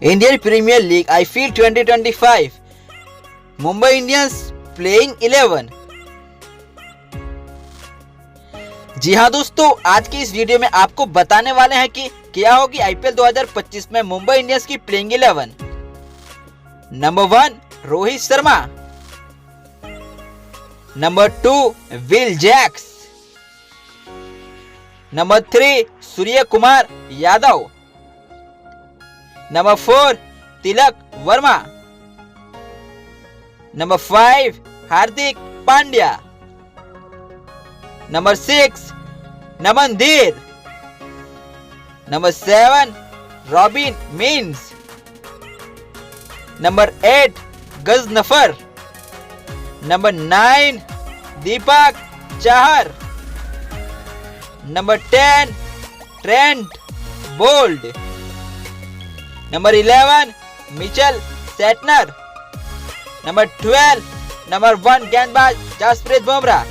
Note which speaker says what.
Speaker 1: Indian Premier League IPL 2025. Mumbai Indians playing 11. जी हाँ दोस्तों, आज की इस वीडियो में आपको बताने वाले हैं कि क्या होगी आईपीएल 2025 में मुंबई इंडियंस की playing 11। Number 1 Rohit Sharma, number 2 Will Jacks, number 3 Suryakumar Yadav, number 4 Tilak Varma, number 5 Hardik Pandya, number 6 Naman Dhir, number 7 Robin Minz, number 8 Ghazanfar, number 9 Deepak Chahar, number 10 Trent Boult, number 11 Mitchell Santner, number 12 number 1 गेंदबाज जसप्रीत बुमराह।